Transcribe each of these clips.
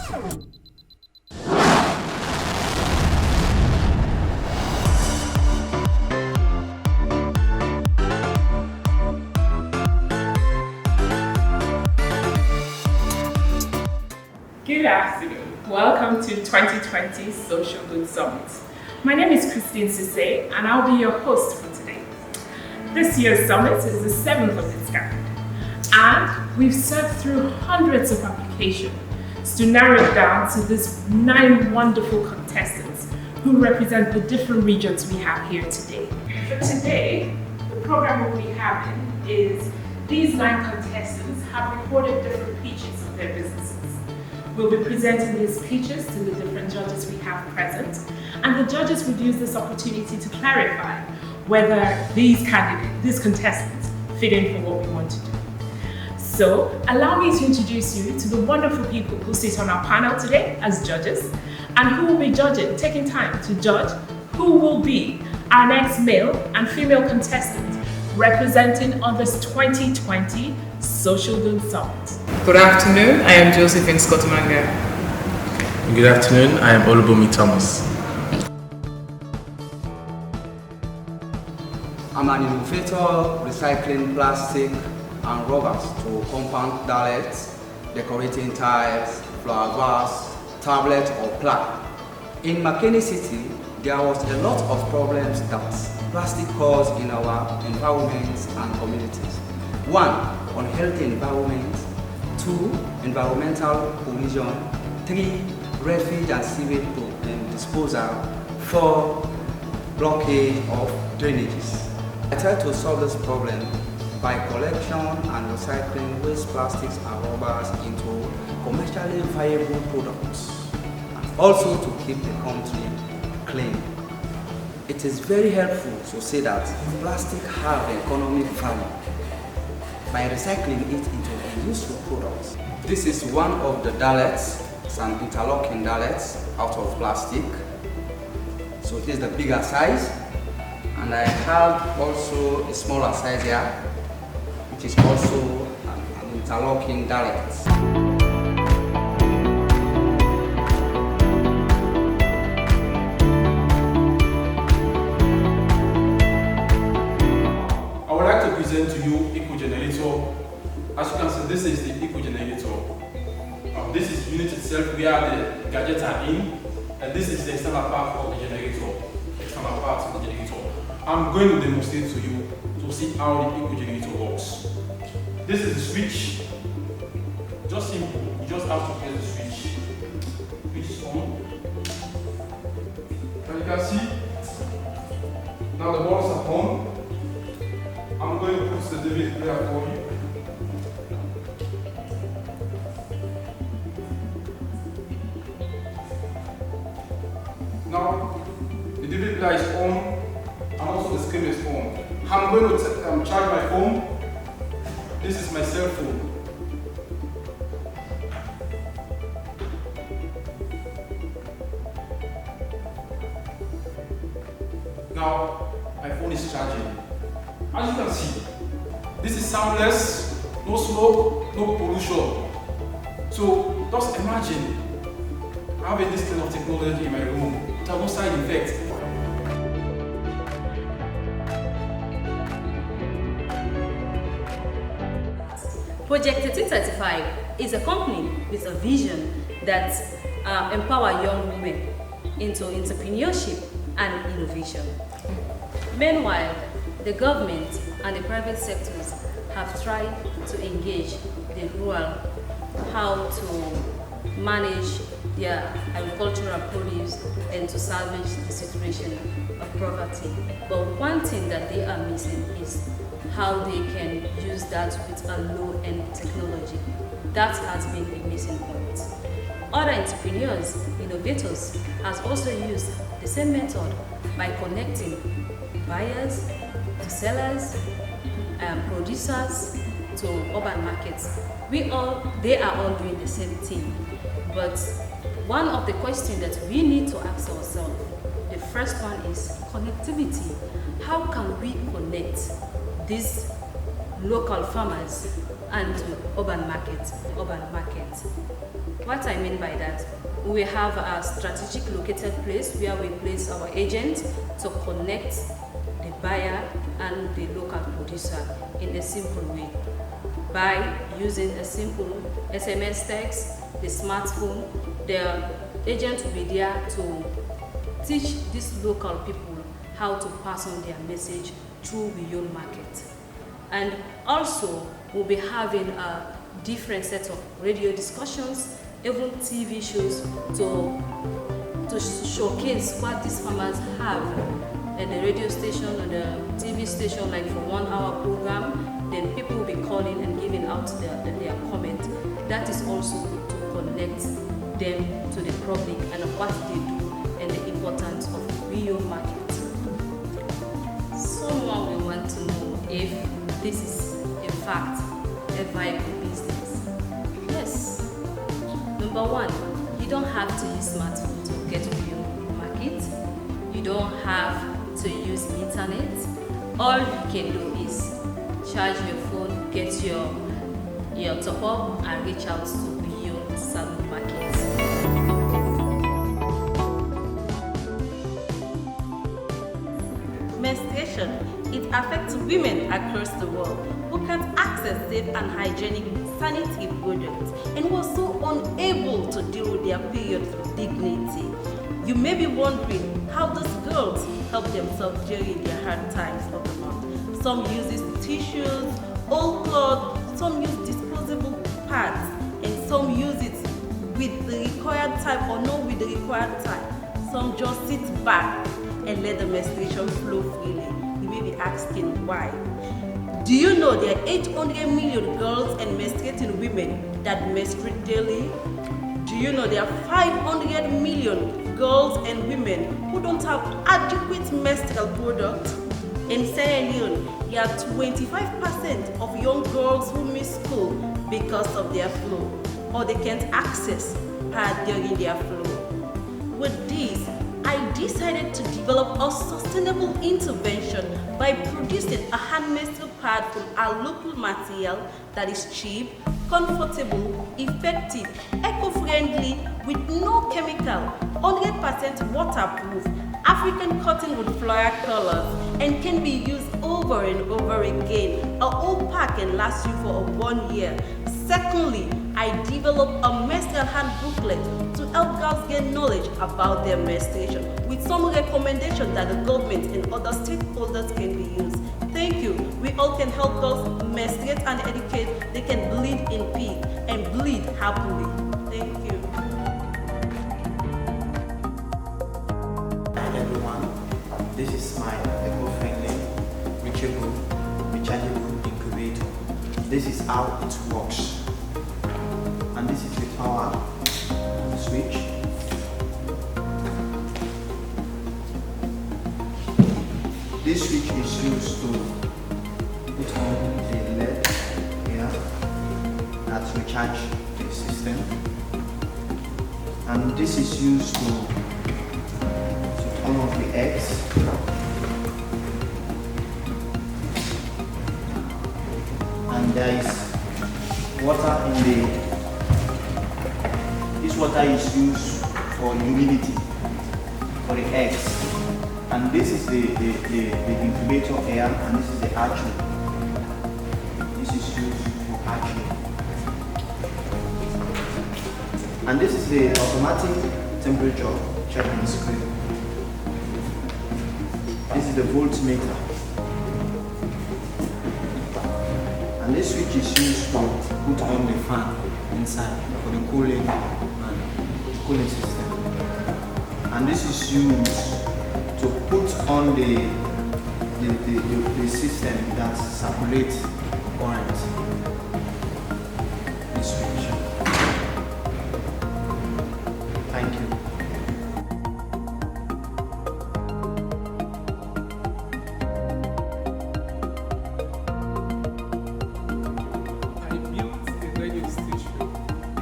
Good afternoon. Welcome to 2020 Social Good Summit. My name is Christine Sise and I'll be your host for today. This year's summit is the 7th of its kind, and we've surfed through hundreds of applications to narrow it down to these 9 wonderful contestants who represent the different regions we have here today. For today, the program we'll be having is these 9 contestants have recorded different pitches of their businesses. We'll be presenting these pitches to the different judges we have present, and the judges would use this opportunity to clarify whether these contestants fit in for what we want to do. So, allow me to introduce you to the wonderful people who sit on our panel today as judges, and who will be taking time to judge who will be our next male and female contestants representing on this 2020 Social Good Summit. Good afternoon, I am Josephine Scottomanga. Good afternoon, I am Olubumi Thomas. I'm an innovator recycling plastic and rubbers to compound dallets, decorating tiles, flower vase, tablet or plaque. In McKinney City, there was a lot of problems that plastic caused in our environments and communities. 1. Unhealthy environment. 2. Environmental pollution. 3. Refuge and sewage disposal. 4. Blockage of drainages. I try to solve this problem by collection and recycling waste plastics and rubbers into commercially viable products, and also to keep the country clean. It is very helpful to say that plastic have economic value by recycling it into a useful product. This is one of the dallets. It's an interlocking dallet out of plastic. So it is the bigger size, and I have also a smaller size here, which is also an interlocking dallet. I would like to present to you eco-generator. As you can see, this is the eco-generator. This is the unit itself where the gadgets are in, and this is the external part of the generator. External part of the generator. I'm going to demonstrate to you to see how the eco-generator works. This is the switch. Just simple. You just have to press the switch. Switch is on. And you can see now the balls are on. I'm going to put the DVD player for you. Now the DVD player is on, and also the screen is on. I'm going to charge my phone. This is my cell phone. Now my phone is charging. As you can see, this is soundless, no smoke, no pollution. So just imagine having this kind of technology in my room. It has no side effects. Project 1335 is a company with a vision that empower young women into entrepreneurship and innovation. Meanwhile, the government and the private sectors have tried to engage the rural how to manage their agricultural produce and to salvage the situation of poverty. But one thing that they are missing is how they can use that with a low-end technology. That has been a missing point. Other entrepreneurs, innovators, has also used the same method by connecting buyers to sellers, producers to urban markets. They are all doing the same thing. But one of the questions that we need to ask ourselves, the first one is connectivity. How can we connect these local farmers and urban markets? What I mean by that, we have a strategic located place where we place our agent to connect the buyer and the local producer in a simple way by using a simple SMS text, the smartphone. The agent will be there to teach these local people how to pass on their message through beyond market. And also we'll be having a different set of radio discussions, even TV shows to showcase what these farmers have at the radio station or the TV station, like for 1 hour program. Then people will be calling and giving out their comment. That is also to connect them to the public and what they do and the importance of real market. Someone will want to know if this is in fact a viable business. Yes. Number one, you don't have to use smartphone to get real market. You don't have to use internet. All you can do is charge your phone, get your top up and reach out to real salon markets. Menstruation, it affects women across the world who can't access safe and hygienic sanitary products and who are so unable to deal with their periods with dignity. You may be wondering, how those girls help themselves during their hard times of the month. Some use tissues, old clothes, some use disposable pads, and some use it with the required time or not with the required time. Some just sit back and let the menstruation flow freely. You may be asking why. Do you know there are 800 million girls and menstruating women that menstruate daily? Do you know there are 500 million girls and women who don't have adequate menstrual products? In Sierra Leone, there are 25% of young girls who miss school because of their flow, or they can't access pad during their flow. With this, I decided to develop a sustainable intervention by producing a hand menstrual pad from our local material that is cheap, comfortable, effective, eco-friendly, with no chemical, 100% waterproof, African cotton with floral colors, and can be used over and over again. A whole pack can last you for 1 year. Secondly, I developed a menstrual hand booklet to help girls gain knowledge about their menstruation with some recommendations that the government and other stakeholders can be used. Thank you. We all can help girls menstruate and educate. They can bleed in peace and bleed happily. Thank you. Hi everyone, this is my eco-friendly, reachable, rechargeable incubator. This is how it works. And this is the power switch. This switch is used to put on the LED here that recharge the system, and this is used to turn off the eggs. And there is water in the. This water is used for humidity for the eggs, and this is the incubator air, and this is the archery. This is used for archery, and this is the automatic temperature checking screen. This is the voltmeter, and this switch is used to put on the fan inside for the cooling system, and this is used to put on the system that circulates current. This switch. Thank you. I built a radio station.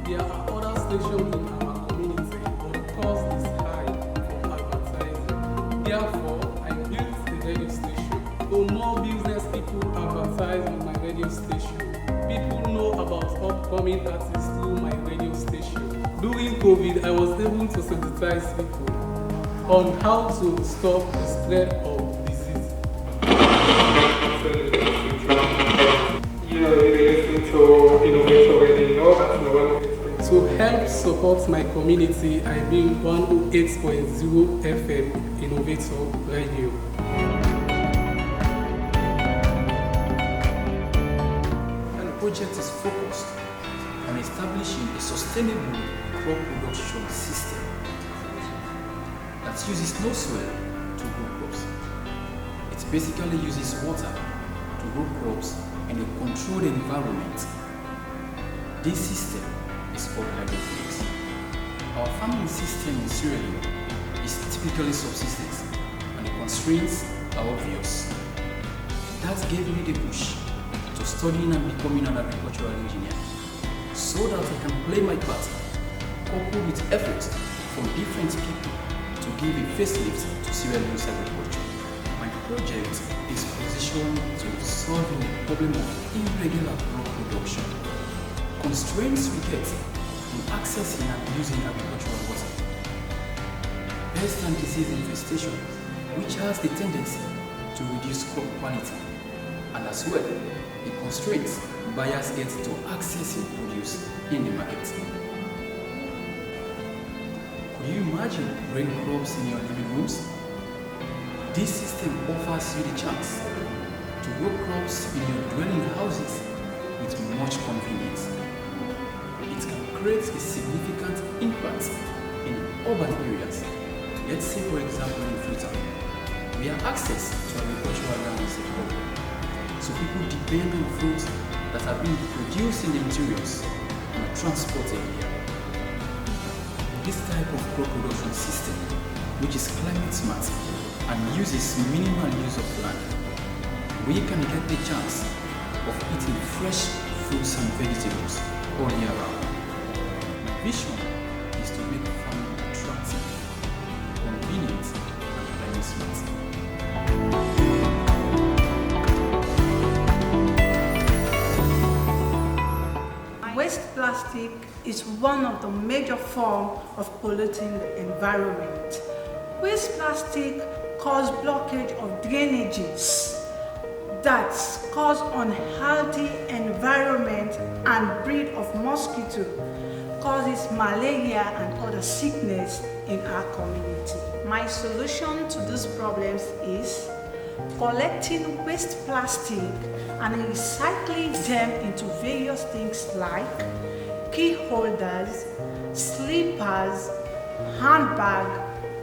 There are other stations in our community, but the cost is high for advertising. Therefore, I built the radio station. So more business people advertise on my radio station. People know about upcoming artists through my radio station. During COVID, I was able to sensitize people on how to stop the spread of disease. To help support my community, I bring 108.0 FM Innovator Radio. The project is focused on establishing a sustainable crop production system that uses no soil to grow crops. It basically uses water to grow crops in a controlled environment. This system is called hydroponics. Our farming system in Sierra Leone is typically subsistence, and the constraints are obvious. That gave me the push to studying and becoming an agricultural engineer, so that I can play my part, coupled with efforts from different people to give a facelift to Sierra Leone's agriculture. My project is positioned to solving the problem of irregular crop production, constraints we get in accessing and using agricultural water, pest and disease infestation, which has the tendency to reduce crop quality, and as well, the constraints buyers get to accessing produce in the market. Could you imagine growing crops in your living rooms? This system offers you the chance to grow crops in your dwelling houses with much convenience. It can create a significant impact in urban areas. Let's say, for example, in Freetown, where access to agricultural land is a problem. So people depend on fruits that are being produced in the interiors and are transported here. This type of crop production system, which is climate smart and uses minimal use of land, we can get the chance of eating fresh fruits and vegetables all year round. My vision is to make farming attractive, convenient, and climate smart. Waste plastic is one of the major forms of polluting the environment. Waste plastic cause blockage of drainages that cause unhealthy environment and breed of mosquito, causes malaria and other sickness in our community. My solution to these problems is collecting waste plastic and recycling them into various things like key holders, slippers, handbag,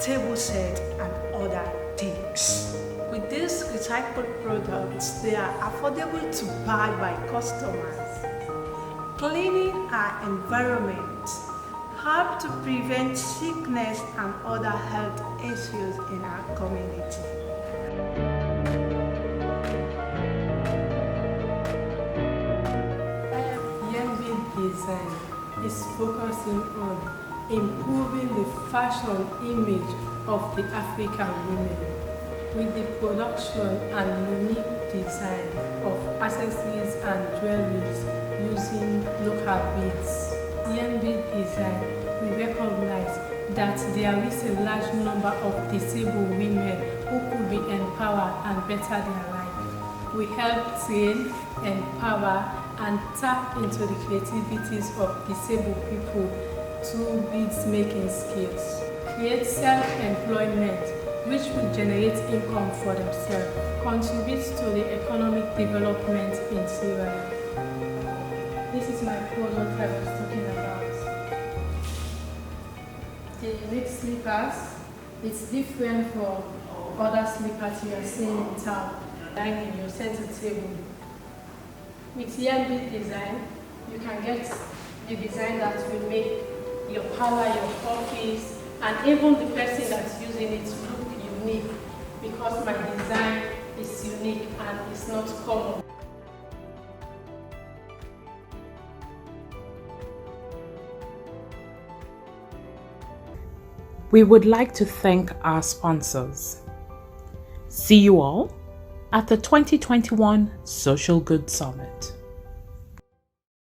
table set, and other things. With these recycled products, they are affordable to buy by customers. Cleaning our environment help to prevent sickness and other health issues in our community. Design is focusing on improving the fashion image of the African women with the production and unique design of accessories and jewelries using local beads. EMB design, we recognize that there is a large number of disabled women who could be empowered and better their life. We help train, empower, and tap into the creativities of disabled people through beads making skills. Create self-employment, which will generate income for themselves, contributes to the economic development in Sierra Leone. This is my product I was talking about. The unique slippers, it's different from other slippers you are seeing in town, like in your center table. With EMB design, you can get the design that will make your parlor, your office, and even the person that's using it look unique, because my design is unique and it's not common. We would like to thank our sponsors. See you all at the 2021 Social Good Summit.